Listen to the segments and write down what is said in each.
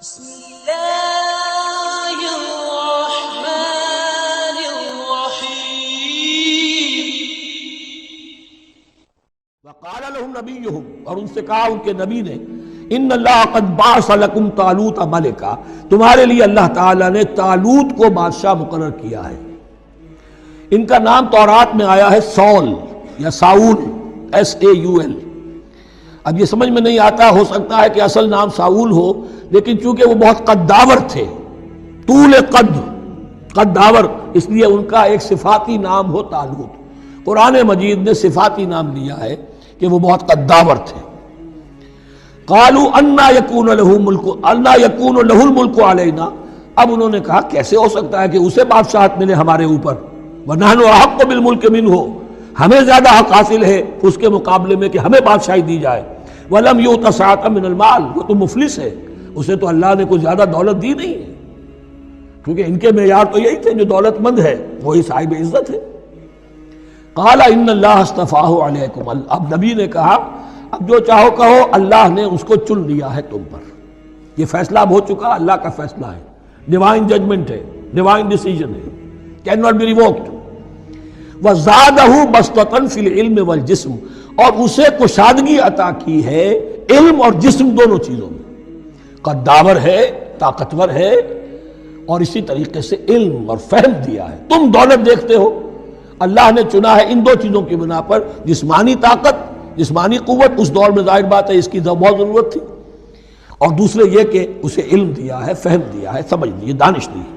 بسم اللہ الرحمن الرحیم۔ وقال لهم نبیہم، اور ان سے کہا ان کے نبی نے، ان اللہ قد بعث لکم طالوت ملکا، تمہارے لیے اللہ تعالیٰ نے طالوت کو بادشاہ مقرر کیا ہے۔ ان کا نام تورات میں آیا ہے سول یا ساؤل، SAUL۔ اب یہ سمجھ میں نہیں آتا، ہو سکتا ہے کہ اصل نام ساؤل ہو، لیکن چونکہ وہ بہت قداور تھے، طول قداور، اس لیے ان کا ایک صفاتی نام ہو طالوت۔ قرآن مجید نے صفاتی نام لیا ہے کہ وہ بہت قداور تھے۔ قالوا انا یکون له الملک علینا، اب انہوں نے کہا کیسے ہو سکتا ہے کہ اسے بادشاہت ملے ہمارے اوپر، ونحن احق بالملک منہ، ہمیں زیادہ حق حاصل ہے اس کے مقابلے میں کہ ہمیں بادشاہی دی جائے۔ ولم یؤت سعۃ من المال، وہ تو مفلس ہے، اسے تو اللہ نے کوئی زیادہ دولت دی نہیں ہے، کیونکہ ان کے معیار تو یہی تھے، جو دولت مند ہے وہی صاحب عزت ہے۔ قال ان اللہ اصطفاہ علیکم، اب نبی نے کہا اب جو چاہو کہو، اللہ نے اس کو چن لیا ہے تم پر، یہ فیصلہ اب ہو چکا، اللہ کا فیصلہ ہے، ڈیوائن ججمنٹ ہے، ڈیوائن ڈیسیجن ہے، کین ناٹ بی ریووکڈ۔ وزادہ بسطۃ فی العلم والجسم، اور اسے کشادگی عطا کی ہے علم اور جسم دونوں چیزوں میں، قداور ہے، طاقتور ہے، اور اسی طریقے سے علم اور فہم دیا ہے۔ تم دولت دیکھتے ہو، اللہ نے چنا ہے ان دو چیزوں کی بنا پر، جسمانی طاقت، جسمانی قوت، اس دور میں ظاہر بات ہے اس کی بہت ضرورت تھی، اور دوسرے یہ کہ اسے علم دیا ہے، فہم دیا ہے، سمجھ دی ہے، دانش دی ہے۔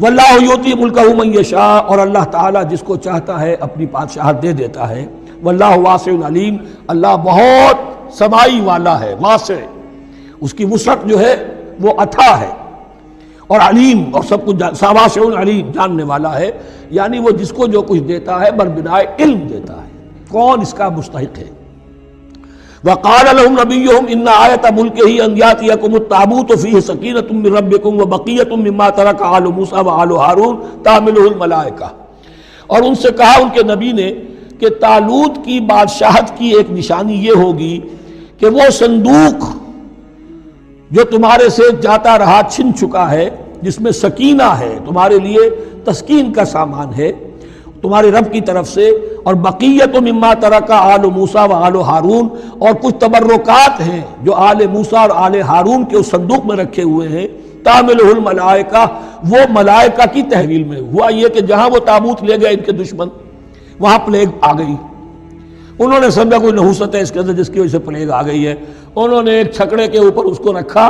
واللہ یؤتی ملکہ من یشاء، اور اللہ تعالیٰ جس کو چاہتا ہے اپنی بادشاہت دے دیتا ہے۔ واللہ واسع علیم، اللہ بہت سمائی والا ہے، واسع، اس کی وسعت جو ہے وہ اتھا ہے، اور علیم، اور سب کچھ واسع علیم، جاننے والا ہے، یعنی وہ جس کو جو کچھ دیتا ہے بربنائے علم دیتا ہے، کون اس کا مستحق ہے۔ وقال لهم نبيهم ان آیۃ ملکہ ان یاتیکم التابوت فیہ سکینۃ من ربکم وبقیۃ مما ترک آل موسیٰ وآل ہارون تحملہ الملائکہ، اور ان سے کہا ان کے نبی نے کہ طالوت کی بادشاہت کی ایک نشانی یہ ہوگی کہ وہ صندوق جو تمہارے سے جاتا رہا چھن چکا ہے، جس میں سکینہ ہے، تمہارے لیے تسکین کا سامان ہے تمہارے رب کی طرف سے، اور بقیت مما ترک آل موسیٰ و آل ہارون، اور کچھ تبرکات ہیں جو آل موسیٰ اور آل ہارون کے اس صندوق میں رکھے ہوئے ہیں، تحملہ الملائکہ، وہ ملائکہ کی تحویل میں۔ ہوا یہ کہ جہاں وہ تابوت لے گئے ان کے دشمن، وہاں پلیگ آ گئی، انہوں نے سمجھا کوئی نحوست ہے اس کے اندر جس کی وجہ سے پلیگ آ گئی ہے، انہوں نے ایک چھکڑے کے اوپر اس کو رکھا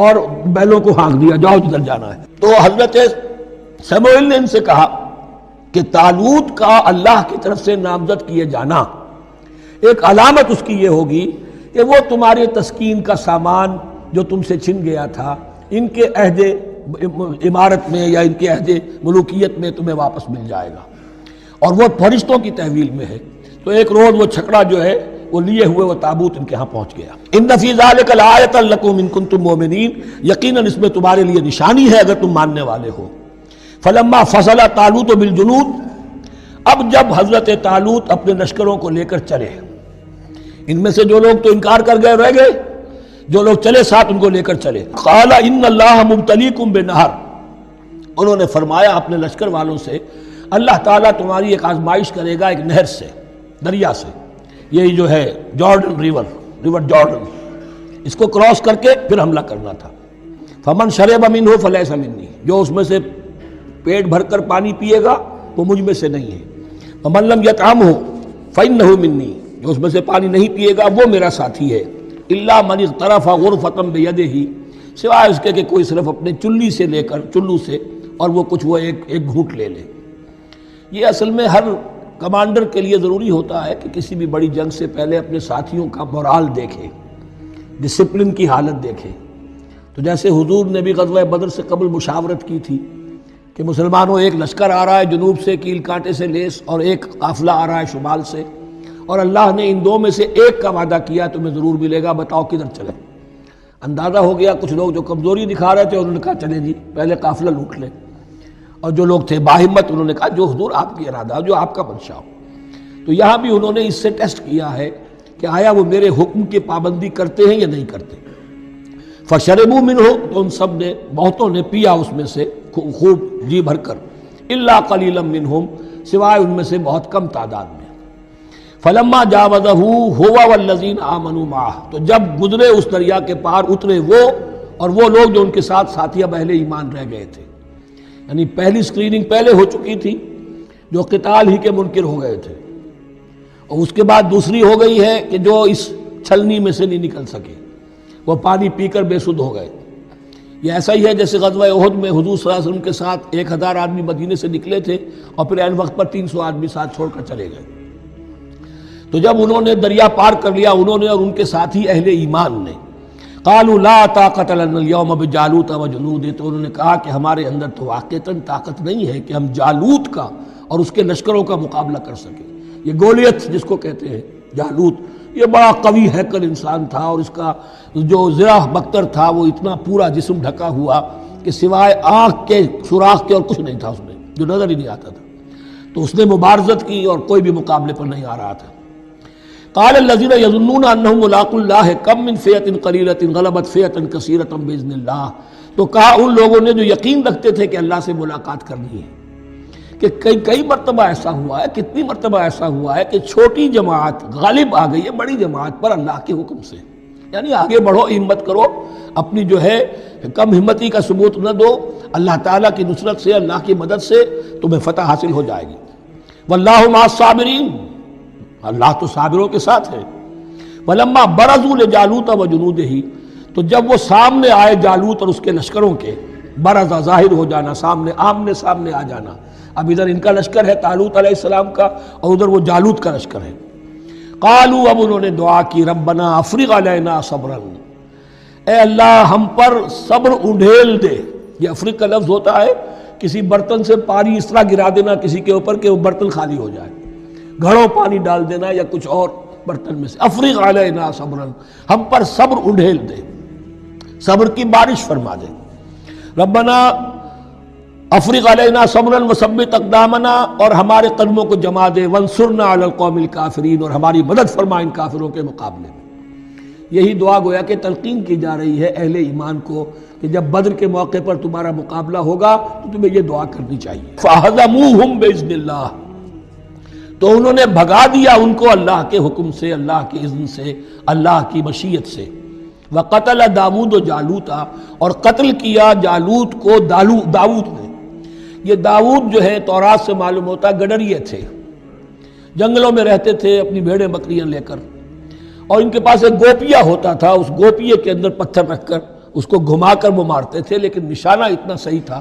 اور بیلوں کو ہانک دیا، جاؤ جدھر جانا ہے۔ تو حضرت سموئیل نے ان سے کہا کہ طالوت کا اللہ کی طرف سے نامزد کیے جانا ایک علامت اس کی یہ ہوگی کہ وہ تمہارے تسکین کا سامان جو تم سے چھن گیا تھا، ان کے عہد عمارت میں یا ان کے عہد ملوکیت میں تمہیں واپس مل جائے گا، اور وہ فرشتوں کی تحویل میں ہے۔ تو ایک روز وہ چھکڑا جو ہے وہ لیے ہوئے وہ تابوت ان کے ہاں پہنچ گیا۔ ان فی ذلک لآیۃ لکم ان کنتم مؤمنین، یقیناً اس میں تمہارے لیے نشانی ہے اگر تم ماننے والے ہو۔ فلما فصل طالوت بالجنود، اب جب حضرت طالوت اپنے لشکروں کو لے کر چلے، ان میں سے جو لوگ تو انکار کر گئے رہ گئے، جو لوگ چلے ساتھ ان کو لے کر چلے۔ قال ان اللہ مبتلیکم بنہر، انہوں نے فرمایا اپنے لشکر والوں سے اللہ تعالیٰ تمہاری ایک آزمائش کرے گا ایک نہر سے، دریا سے، یہی جو ہے جارڈن ریور جارڈن، اس کو کراس کر کے پھر حملہ کرنا تھا۔ فمن شرب منہ فلیس منی، جو اس میں سے پیٹ بھر کر پانی پیے گا وہ مجھ میں سے نہیں ہے۔ ومن لم یطعمہ فإنہ منی، جو اس میں سے پانی نہیں پیے گا وہ میرا ساتھی ہے۔ الا من اغترف غرفۃ بیدہ، سوائے اس کے کہ کوئی صرف اپنے چلو سے اور وہ کچھ وہ ایک گھونٹ لے لے۔ یہ اصل میں ہر کمانڈر کے لیے ضروری ہوتا ہے کہ کسی بھی بڑی جنگ سے پہلے اپنے ساتھیوں کا مورال دیکھے، ڈسپلن کی حالت دیکھے۔ تو جیسے حضور نے بھی غزوہ بدر سے قبل مشاورت کی تھی کہ مسلمانوں ایک لشکر آ رہا ہے جنوب سے کیل کانٹے سے لیس، اور ایک قافلہ آ رہا ہے شمال سے، اور اللہ نے ان دو میں سے ایک کا وعدہ کیا تمہیں ضرور ملے گا، بتاؤ کدھر چلے۔ اندازہ ہو گیا کچھ لوگ جو کمزوری دکھا رہے تھے انہوں نے کہا چلے جی پہلے قافلہ لوٹ لیں، اور جو لوگ تھے باہمت انہوں نے کہا جو حضور آپ کی ارادہ جو آپ کا منشا ہو۔ تو یہاں بھی انہوں نے اس سے ٹیسٹ کیا ہے کہ آیا وہ میرے حکم کی پابندی کرتے ہیں یا نہیں کرتے۔ فشربوا منہ، تو ان سب نے، بہتوں نے پیا اس میں سے خوب جی بھر کر، الا قلیلا منہم، سوائے ان میں سے بہت کم تعداد میں۔ فلما جاوزہ ہوا والذین آمنوا معہ، تو جب گزرے اس دریا کے پار، اترے وہ اور وہ لوگ جو ان کے ساتھ ساتھی اب اہل ایمان رہ گئے تھے، یعنی پہلی سکریننگ پہلے ہو چکی تھی، جو قتال ہی کے منکر ہو گئے تھے، اور اس کے بعد دوسری ہو گئی ہے کہ جو اس چھلنی میں سے نہیں نکل سکے، وہ پانی پی کر بے سدھ ہو گئے۔ یہ ایسا ہی ہے جیسے غزوہ احد میں حضور صلی اللہ علیہ وسلم کے ساتھ 1000 آدمی مدینے سے نکلے تھے اور پھر عین وقت پر 300 آدمی ساتھ چھوڑ کر چلے گئے۔ تو جب انہوں نے دریا پار کر لیا، انہوں نے اور ان کے ساتھی اہل ایمان نے، قالوا لا طاقت لنا اليوم بجالوت وجنودہ، تو انہوں نے کہا کہ ہمارے اندر تو واقعتاً طاقت نہیں ہے کہ ہم جالوت کا اور اس کے لشکروں کا مقابلہ کر سکیں۔ یہ گولیت جس کو کہتے ہیں، جالوت، یہ بڑا قوی ہیکل انسان تھا، اور اس کا جو زرہ بختر تھا وہ اتنا پورا جسم ڈھکا ہوا کہ سوائے آنکھ کے سوراخ کے اور کچھ نہیں تھا اس میں، جو نظر ہی نہیں آتا تھا۔ تو اس نے مبارزت کی اور کوئی بھی مقابلے پر نہیں آ رہا تھا۔ قال الذين يظنون انهم ملاقو الله كم من فئة قليلة غلبت فئة كثيرة باذن الله، تو کہا ان لوگوں نے جو یقین رکھتے تھے کہ اللہ سے ملاقات کرنی ہے، کہ کئی مرتبہ ایسا ہوا ہے، کتنی مرتبہ ایسا ہوا ہے کہ چھوٹی جماعت غالب آ گئی ہے بڑی جماعت پر اللہ کے حکم سے، یعنی آگے بڑھو، ہمت کرو، اپنی جو ہے کم ہمتی کا ثبوت نہ دو، اللہ تعالیٰ کی نصرت سے، اللہ کی مدد سے تمہیں فتح حاصل ہو جائے گی۔ واللہ مع الصابرین، اللہ تو صابروں کے ساتھ ہے۔ وَلَمَّا بَرَزُوا لِجَالُوتَ وَجُنُودِهِ، تو جب وہ سامنے آئے جالوت اور اس کے لشکروں کے، برزا ظاہر ہو جانا، سامنے آمنے سامنے آ جانا، اب ادھر ان کا لشکر ہے طالوت علیہ السلام کا، اور ادھر وہ جالوت کا لشکر ہے۔ قالوا، اب انہوں نے دعا کی، ربنا افرغ علینا صبرا، اے اللہ ہم پر صبر اڈھیل دے۔ یہ افرغ کا لفظ ہوتا ہے کسی برتن سے پانی اس طرح گرا دینا کسی کے اوپر کہ وہ برتن خالی ہو جائے، گھڑوں پانی ڈال دینا یا کچھ اور برتن میں سے۔ افرغ علینا صبرا، ہم پر صبر اڈھیل دے، صبر کی بارش فرما دے۔ ربنا افرغ علینا صبرا وثبت اقدامنا، اور ہمارے قدموں کو جما دے، وانصرنا علی القوم الکافرین، اور ہماری مدد فرما ان کافروں کے مقابلے میں۔ یہی دعا گویا کہ تلقین کی جا رہی ہے اہل ایمان کو کہ جب بدر کے موقع پر تمہارا مقابلہ ہوگا تو تمہیں یہ دعا کرنی چاہیے۔ فَهَزَمُوهُمْ بِإِذْنِ اللَّهِ، تو انہوں نے بھگا دیا ان کو اللہ کے حکم سے، اللہ کے اذن سے، اللہ کی مشیت سے۔ وَقَتَلَ داود جالوتا، اور قتل کیا جالوت کو داود نے۔ یہ داود جو ہے تورات سے معلوم ہوتا گڈریے تھے، جنگلوں میں رہتے تھے اپنی بھیڑیں بکریاں لے کر، اور ان کے پاس ایک گوپیا ہوتا تھا، اس گوپیے کے اندر پتھر رکھ کر اس کو گھما کر وہ مارتے تھے، لیکن نشانہ اتنا صحیح تھا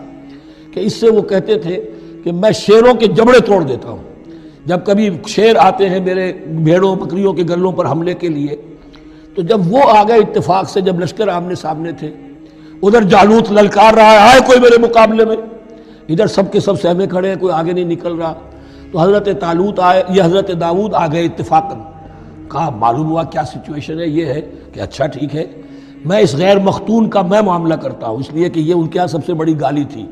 کہ اس سے وہ کہتے تھے کہ میں شیروں کے جبڑے توڑ دیتا ہوں۔ جب کبھی شیر آتے ہیں میرے بھیڑوں بکریوں کے گلوں پر حملے کے لیے، تو جب وہ آ گئے اتفاق سے، جب لشکر آمنے سامنے تھے، ادھر جالوت للکار رہا ہے، آئے کوئی میرے مقابلے میں، ادھر سب کے سب سہمے کھڑے ہیں، کوئی آگے نہیں نکل رہا، تو حضرت طالوت آئے، یہ حضرت داود آ گئے اتفاقاً۔ کہا معلوم ہوا کیا سچویشن ہے، یہ ہے کہ اچھا ٹھیک ہے، میں اس غیر مختون کا میں معاملہ کرتا ہوں، اس لیے کہ یہ ان کے ہاں سب سے بڑی گالی تھی۔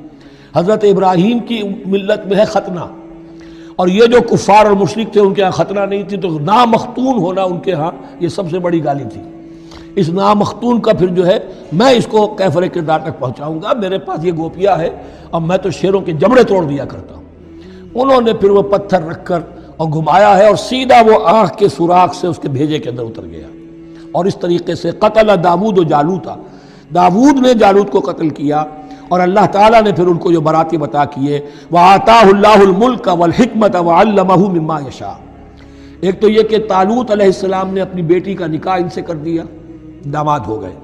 حضرت ابراہیم کی ملت میں ہے ختنہ، اور یہ جو کفار اور مشرک تھے ان کے ہاں ختنہ نہیں تھی، تو نامختون ہونا ان کے ہاں یہ سب سے بڑی گالی تھی۔ اس نامختون کا پھر جو ہے میں اس کو کیفر کردار تک پہنچاؤں گا، میرے پاس یہ گوپیا ہے اور میں تو شیروں کے جبڑے توڑ دیا کرتا ہوں۔ انہوں نے پھر وہ پتھر رکھ کر اور گھمایا ہے، اور سیدھا وہ آنکھ کے سوراخ سے اس کے بھیجے کے اندر اتر گیا، اور اس طریقے سے قتل داود و جالوتا، داود نے جالوت کو قتل کیا، اور اللہ تعالیٰ نے پھر ان کو جو براتب عطا کیے، وَآتَاهُ اللَّهُ الْمُلْكَ وَالْحِكْمَةَ وَعَلَّمَهُ مِمَّا يَشَاءُ۔ ایک تو یہ کہ طالوت علیہ السلام نے اپنی بیٹی کا نکاح ان سے کر دیا، داماد ہو گئے،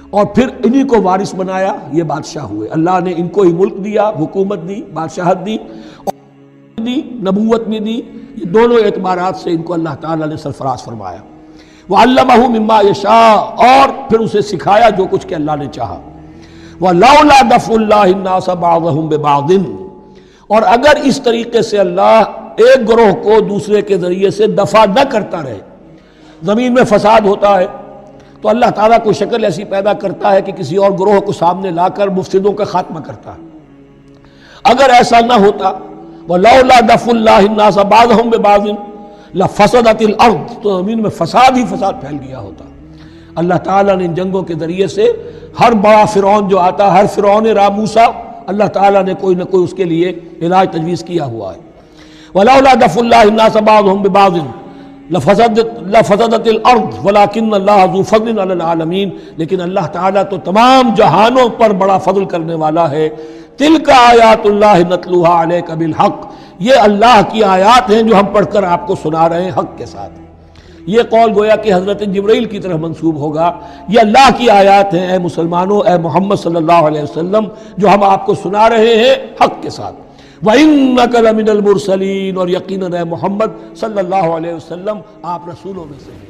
اور پھر انہی کو وارث بنایا، یہ بادشاہ ہوئے۔ اللہ نے ان کو ہی ملک دیا، حکومت دی، بادشاہت دی، دی نبوت میں دی، یہ دونوں اعتبارات سے ان کو اللہ تعالیٰ نے سرفراز فرمایا۔ وَعَلَّمَهُ مِمَّا يَشَاءُ، اور پھر اسے سکھایا جو کچھ کہ اللہ نے چاہا۔ وَلَوْلَا دَفْعُ اللَّهِ النَّاسَ بَعْضَهُمْ بِبَعْضٍ، اور اگر اس طریقے سے اللہ ایک گروہ کو دوسرے کے ذریعے سے دفع نہ کرتا رہے، زمین میں فساد ہوتا ہے تو اللہ تعالیٰ کوئی شکل ایسی پیدا کرتا ہے کہ کسی اور گروہ کو سامنے لا کر مفسدوں کا خاتمہ کرتا ہے۔ اگر ایسا نہ ہوتا، وَلَوْلَا دَفْعُ اللَّهِ النَّاسَ بَعْضَهُمْ بِبَعْضٍ لَفَسَدَتِ الْأَرْضُ، تو زمین میں فساد ہی فساد پھیل گیا ہوتا۔ اللہ تعالیٰ نے ان جنگوں کے ذریعے سے ہر بڑا فرعون جو آتا، ہر فرعون را موسیٰ، اللہ تعالیٰ نے کوئی نہ کوئی اس کے لیے علاج تجویز کیا ہوا ہے۔ وَلَوْلَا دَفْعُ اللَّهِ النَّاسَ بَعْضَهُم بِبَعْضٍ لَفَسَدَتِ الْأَرْضُ وَلَكِنَّ اللَّهَ ذُو فَضْلٍ عَلَى الْعَالَمِينَ، لیکن اللہ تعالیٰ تو تمام جہانوں پر بڑا فضل کرنے والا ہے۔ تِلْكَ آیات اللہ نتلوها علیک بالحق، یہ اللہ کی آیات ہیں جو ہم پڑھ کر آپ کو سنا رہے ہیں حق کے ساتھ۔ یہ قول گویا کہ حضرت جبرائیل کی طرف منسوب ہوگا، یہ اللہ کی آیات ہیں اے مسلمانوں، اے محمد صلی اللہ علیہ وسلم، جو ہم آپ کو سنا رہے ہیں حق کے ساتھ۔ وَإِنَّكَ لَمِنَ الْمُرْسَلِينَ، اور یقیناً اے محمد صلی اللہ علیہ وسلم آپ رسولوں میں سے ہیں۔